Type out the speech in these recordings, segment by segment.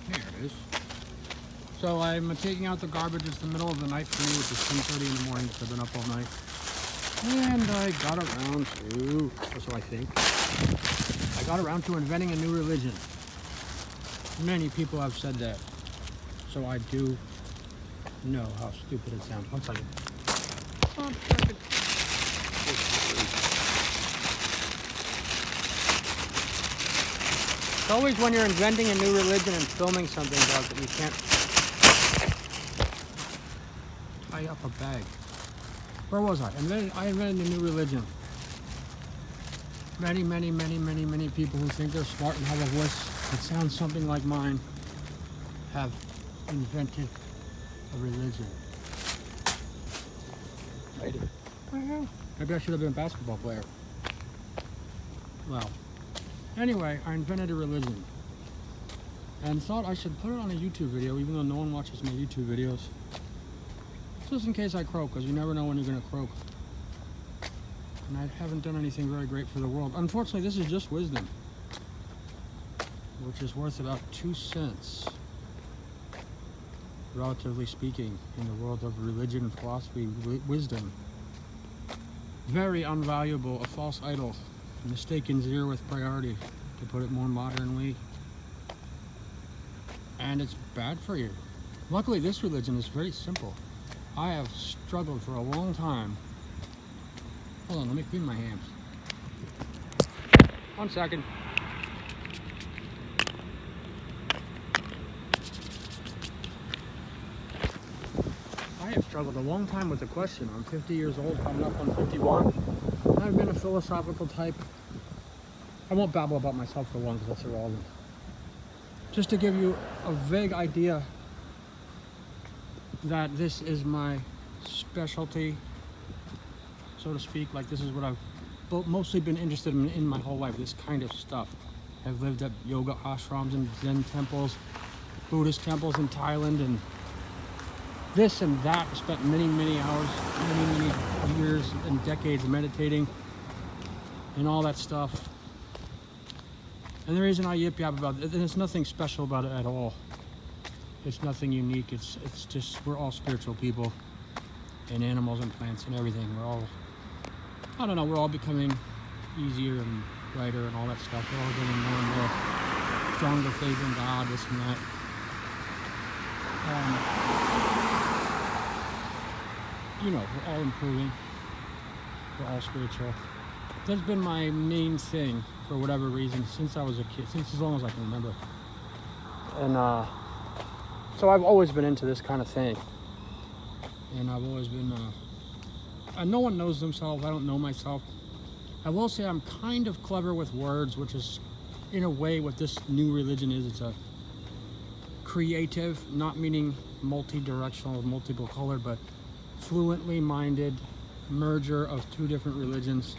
There it is. So I'm taking out the garbage. It's the middle of the night for me, which is 10:30 in the morning because I've been up all night. And I got around to, so I think, I got around to inventing a new religion. Many people have said that. So I do know how stupid it sounds. 1 second. 1 second. It's always when you're inventing a new religion and filming something about it, you can't tie up a bag. Where was I? I invented a new religion. Many people who think they're smart and have a voice that sounds something like mine have invented a religion. Maybe I should have been a basketball player. Well, anyway, I invented a religion and thought I should put it on a YouTube video, even though no one watches my YouTube videos. Just in case I croak, because you never know when you're going to croak. And I haven't done anything very great for the world. Unfortunately, this is just wisdom, which is worth about 2 cents, relatively speaking, in the world of religion, philosophy, wisdom. Very unvaluable, a false idol, mistaken zero with priority, to put it more modernly. And it's bad for you. Luckily, this religion is very simple. I have struggled for a long time. Hold on, let me clean my hands. 1 second. I have struggled a long time with the question. I'm 50 years old, coming up on 51. I've been a philosophical type. I won't babble about myself for long because that's irrelevant. Just to give you a vague idea that this is my specialty, so to speak. Like, this is what I've mostly been interested in my whole life, this kind of stuff. I've lived at yoga ashrams and Zen temples, Buddhist temples in Thailand, and this and that. I spent many hours, many years and decades meditating and all that stuff. And the reason I yip-yap about it, there's nothing special about it at all. It's nothing unique. It's just, we're all spiritual people, and animals and plants and everything. We're all, I don't know, we're all becoming easier and brighter and all that stuff. We're all getting more and more stronger faith in God, this and that. You know, we're all improving. We're all spiritual. That's been my main thing for whatever reason since I was a kid, since as long as I can remember. And so I've always been into this kind of thing. And I've always been, no one knows themselves. I don't know myself. I will say I'm kind of clever with words, which is in a way what this new religion is. It's a creative, not meaning multi-directional, multiple color, but fluently minded merger of 2 different religions.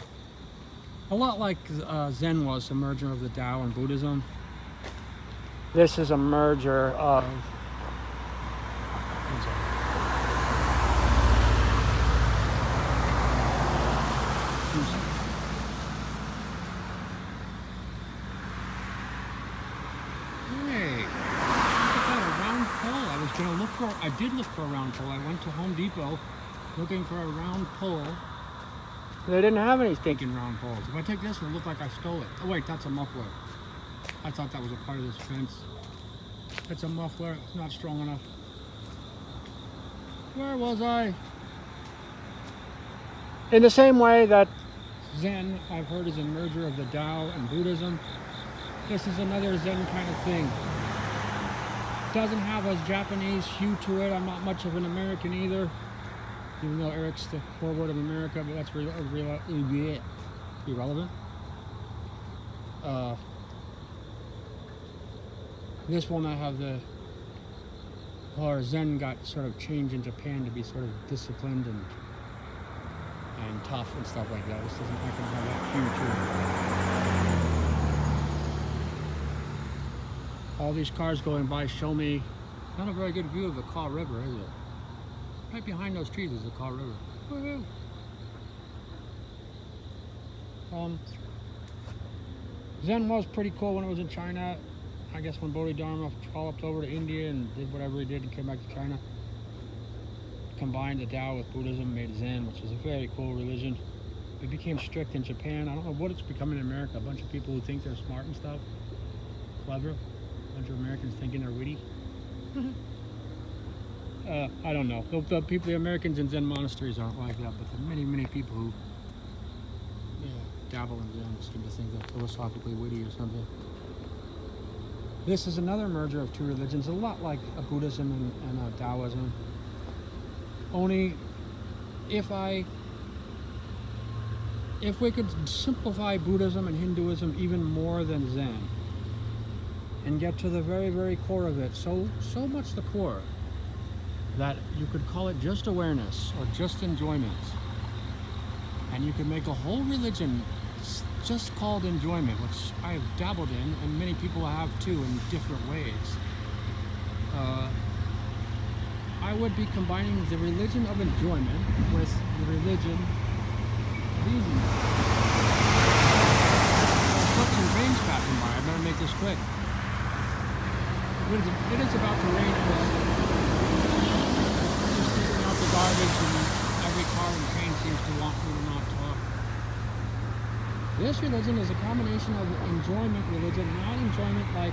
A lot like Zen was a merger of the Tao and Buddhism. This is a merger of I did look for a round pole. I went to Home Depot looking for a round pole. They didn't have any stinking round poles. If I take this, it'll look like I stole it. Oh wait, that's a muffler. I thought that was a part of this fence. It's a muffler. It's not strong enough. Where was I? In the same way that Zen, I've heard, is a merger of the Tao and Buddhism, this is another Zen kind of thing. Doesn't have a Japanese hue to it. I'm not much of an American either, even though Eric's the forward of America, but that's irrelevant. This will not have the, or Zen got sort of changed in Japan to be sort of disciplined and tough and stuff like that. This doesn't happen to have that hue to it. All these cars going by show me not a very good view of the Kaw River, is it? Right behind those trees is the Kaw River. Woohoo! Zen was pretty cool when it was in China. I guess when Bodhi-dharma followed over to India and did whatever he did and came back to China, combined the Tao with Buddhism, made Zen, which is a very cool religion. It became strict in Japan. I don't know what it's becoming in America. A bunch of people who think they're smart and stuff, clever. A bunch of Americans thinking they're witty. I don't know. The Americans in Zen monasteries aren't like that, but there are many people who dabble in Zen seem to think they're philosophically witty or something. This is another merger of two religions, a lot like a Buddhism and a Taoism. Only if we could simplify Buddhism and Hinduism even more than Zen and get to the very core of it, so much the core that you could call it just awareness or just enjoyment, and you could make a whole religion just called enjoyment, which I've dabbled in and many people have too in different ways. I would be combining the religion of enjoyment with the religion of easiness. Trucks and trains passing by. I better make this quick. It is about to rain again. Just taking out the garbage, and every car and train seems to want me to not talk. This religion is a combination of enjoyment religion, not enjoyment like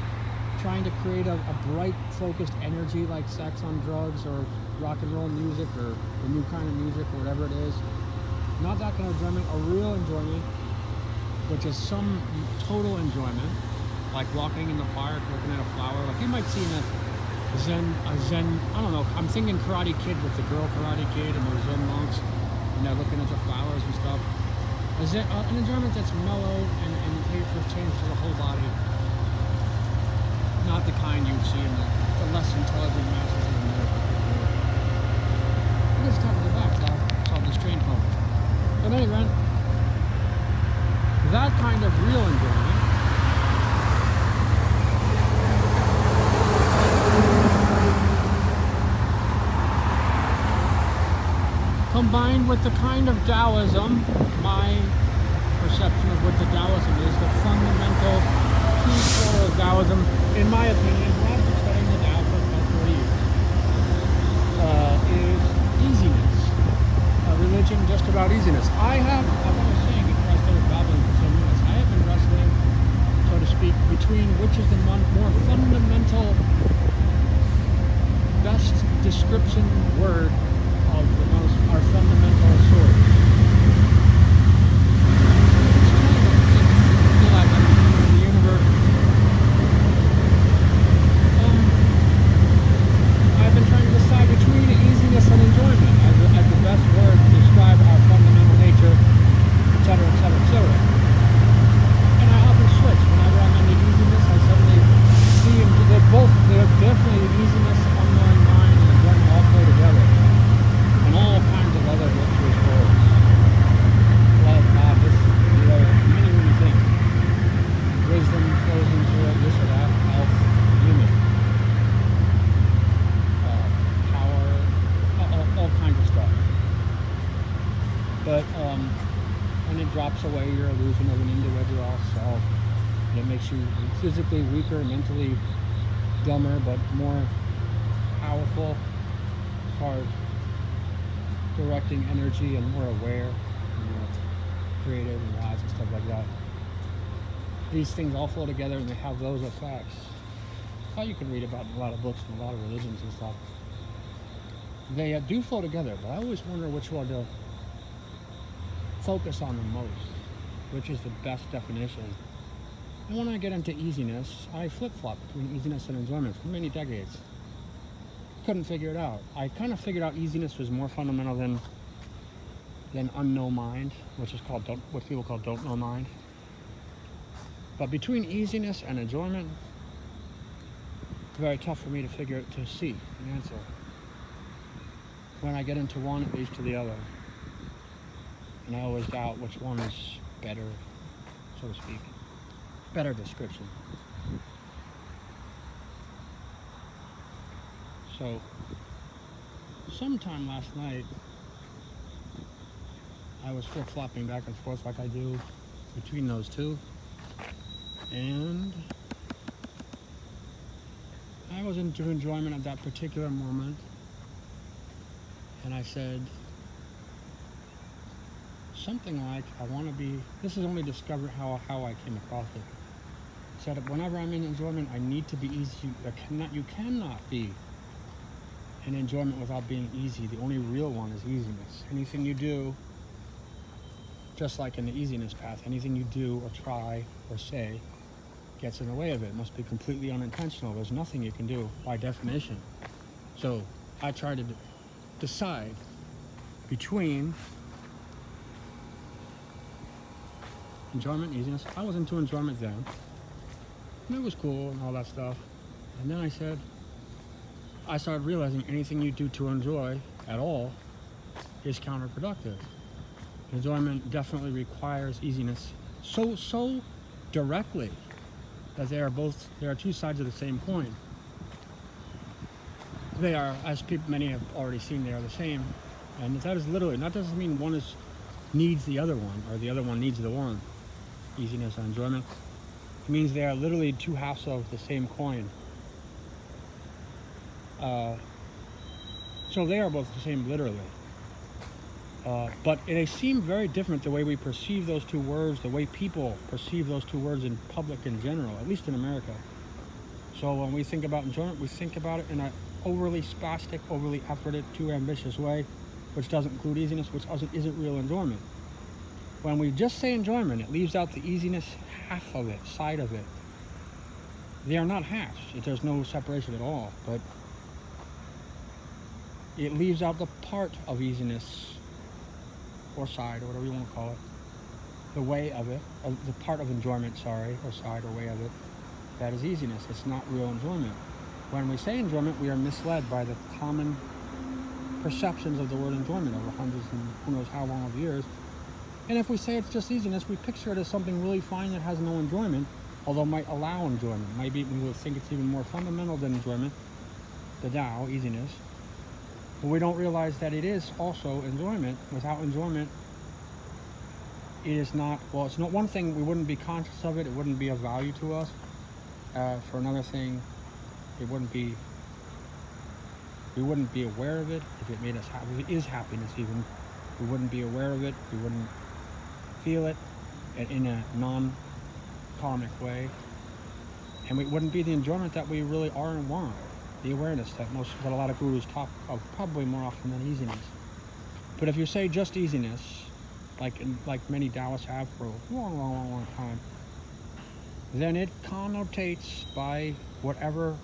trying to create a bright, focused energy like sex on drugs or rock and roll music or the new kind of music or whatever it is. Not that kind of enjoyment, a real enjoyment, which is some total enjoyment, like walking in the park, looking at a flower. Like you might see in a Zen, I don't know, I'm thinking Karate Kid with the girl Karate Kid and the Zen monks, and they're looking at the flowers and stuff. An enjoyment that's mellow and with change to the whole body. Not the kind you'd see in the less intelligent masses of America. I'm just talking to the back, so I saw this train home. But anyway, that kind of real enjoyment combined with the kind of Taoism, my perception of what the Taoism is, the fundamental key core of Taoism, in my opinion, who I've been studying the Tao for about 40 years, is easiness. A religion just about easiness. I was saying before I started babbling for 10 minutes, I have been wrestling, so to speak, between which is the more fundamental, best description word of our fundamental source. Away your illusion of an individual self. It makes you physically weaker, mentally dumber, but more powerful, hard directing energy and more aware, and more creative and wise and stuff like that. These things all flow together and they have those effects. How you can read about in a lot of books and a lot of religions and stuff. They do flow together, but I always wonder which one to focus on the most, which is the best definition. And when I get into easiness, I flip-flop between easiness and enjoyment for many decades. Couldn't figure it out. I kind of figured out easiness was more fundamental than unknown mind, which is called what people call don't know mind. But between easiness and enjoyment, it's very tough for me to see an answer. When I get into one, it leads to the other. And I always doubt which one is better, so to speak. Better description. So, sometime last night, I was flip-flopping back and forth like I do between those two. And was into enjoyment at that particular moment, and I said something like, I want to be, this is only discovered how I came across it. I said, whenever I'm in enjoyment, I need to be easy. You cannot be in enjoyment without being easy. The only real one is easiness. Anything you do, just like in the easiness path, anything you do or try or say gets in the way of it. It must be completely unintentional. There's nothing you can do by definition. So I tried to decide between enjoyment and easiness. I was into enjoyment then, and it was cool and all that stuff. And then I started realizing anything you do to enjoy at all is counterproductive. Enjoyment definitely requires easiness so directly that they are two sides of the same coin. They are, as many have already seen, they are the same. And that is literally, that doesn't mean one needs the other one, or the other one needs the one. Easiness and enjoyment. It means they are literally two halves of the same coin. So they are both the same, literally. But they seem very different the way we perceive those two words, the way people perceive those two words in public in general, at least in America. So when we think about enjoyment, we think about it in an overly spastic, overly efforted, too ambitious way, which doesn't include easiness, which isn't real enjoyment. When we just say enjoyment, it leaves out the easiness half of it, side of it. They are not halves. There's no separation at all, but it leaves out the part of easiness, or side, or whatever you want to call it, the way of it, the part of enjoyment, sorry, or side or way of it, that is easiness. It's not real enjoyment. When we say enjoyment, we are misled by the common perceptions of the word enjoyment over hundreds and who knows how long of years. And if we say it's just easiness, we picture it as something really fine that has no enjoyment, although might allow enjoyment. Maybe we would think it's even more fundamental than enjoyment, the Tao, easiness. But we don't realize that it is also enjoyment. Without enjoyment, it is not, well, it's not one thing, we wouldn't be conscious of it, it wouldn't be of value to us. For another thing, we wouldn't be aware of it if it made us happy. If it is happiness even, we wouldn't be aware of it, we wouldn't feel it in a non-karmic way, and it wouldn't be the enjoyment that we really are and want, the awareness that a lot of gurus talk of, probably more often than easiness. But if you say just easiness, like many Taoists have for a long time, then it connotates by whatever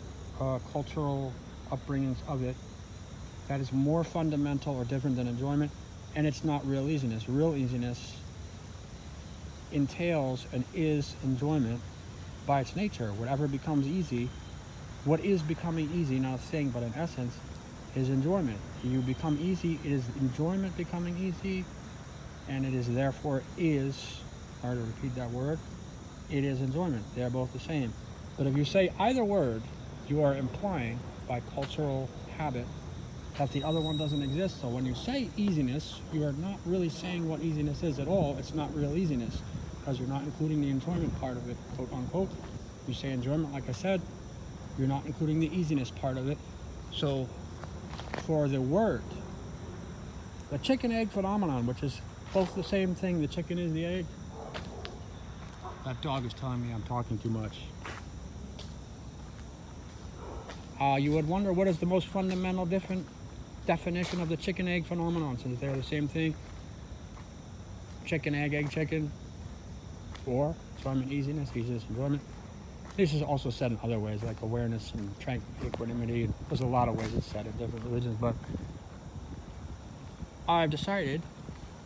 cultural upbringings of it that is more fundamental or different than enjoyment, and it's not real easiness. Real easiness entails and is enjoyment by its nature. Whatever becomes easy, what is becoming easy, not a thing, but in essence, is enjoyment. You become easy, it is enjoyment becoming easy, and it is therefore hard to repeat that word, it is enjoyment. They are both the same. But if you say either word, you are implying by cultural habit that the other one doesn't exist. So when you say easiness, you are not really saying what easiness is at all. It's not real easiness, because you're not including the enjoyment part of it, quote unquote. You say enjoyment, like I said, you're not including the easiness part of it. So for the word, the chicken egg phenomenon, which is both the same thing, the chicken is the egg. That dog is telling me I'm talking too much. You would wonder, what is the most fundamental different definition of the chicken egg phenomenon, since they're the same thing? Chicken, egg, chicken. Or enjoyment, easiness, enjoyment. This is also said in other ways, like awareness and equanimity. There's a lot of ways it's said in different religions, but I've decided,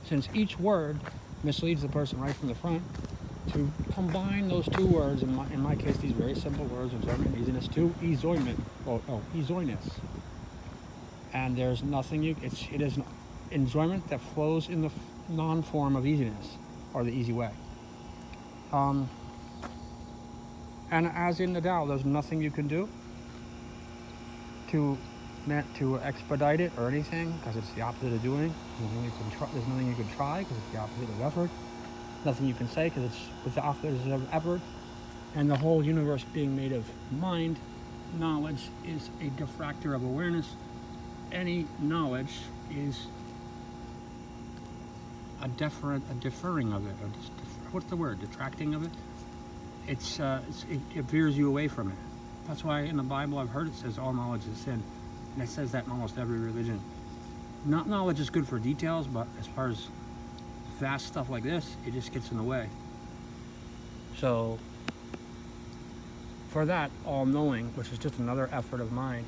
since each word misleads the person right from the front, to combine those two words, in my case, these very simple words, enjoyment and easiness, to eazoyness. And there's nothing it is enjoyment that flows in the non-form of easiness, or the easy way. And as in the Tao, there's nothing you can do to expedite it or anything, because it's the opposite of doing. There's nothing you can try, because it's the opposite of effort. Nothing you can say, because it's with the opposite of effort. And the whole universe being made of mind, knowledge is a diffractor of awareness. Any knowledge is a deferring of it. What's the word? Detracting of it. It veers you away from it. That's why in the Bible I've heard it says all knowledge is sin, and it says that in almost every religion. Not knowledge is good for details, but as far as vast stuff like this, it just gets in the way. So for that, all-knowing, which is just another effort of mine,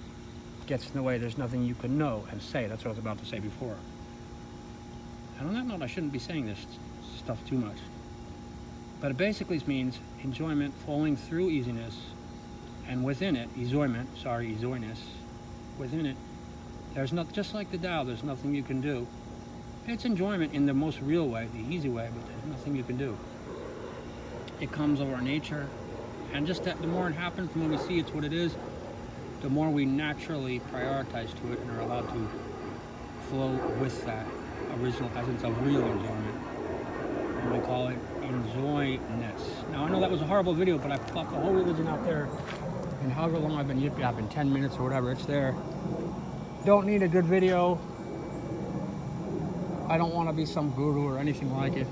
gets in the way. There's nothing you can know and say. That's what I was about to say before. And on that note, I shouldn't be saying this stuff too much. But it basically means enjoyment flowing through easiness, and within it, eazoyness, within it, there's not, just like the Tao, there's nothing you can do. It's enjoyment in the most real way, the easy way, but there's nothing you can do. It comes over nature, and just that the more it happens, the more we see it's what it is, the more we naturally prioritize to it and are allowed to flow with that original essence of real enjoyment. And we call it enjoy-ness. Now I know that was a horrible video, but I plopped the whole religion out there, and however long I've been yip-yapping, 10 minutes or whatever, it's there. Don't need a good video. I don't want to be some guru or anything like it.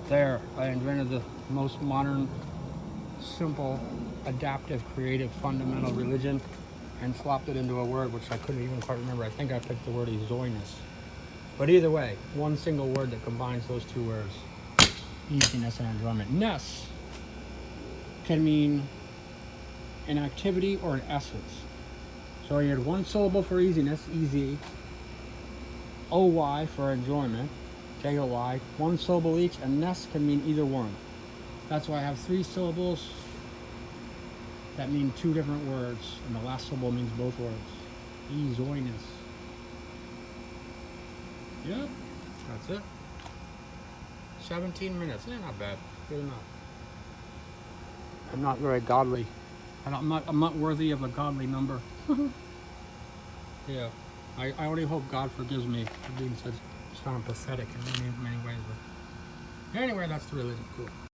There, I invented the most modern, simple, adaptive, creative, fundamental religion and flopped it into a word which I couldn't even quite remember. I think I picked the word eazoyness. But either way, one single word that combines those two words, easiness and enjoyment. Ness can mean an activity or an essence. So you had one syllable for easiness, easy, OY for enjoyment, KOY, one syllable each, and ness can mean either one. That's why I have 3 syllables that mean 2 different words, and the last syllable means both words. Eazoyness. Yep, that's it. 17 minutes, not bad, good enough. I'm not very godly. I'm not worthy of a godly number. Yeah, I only hope God forgives me for being such kind of pathetic in many ways. But anyway, that's the religion. Cool.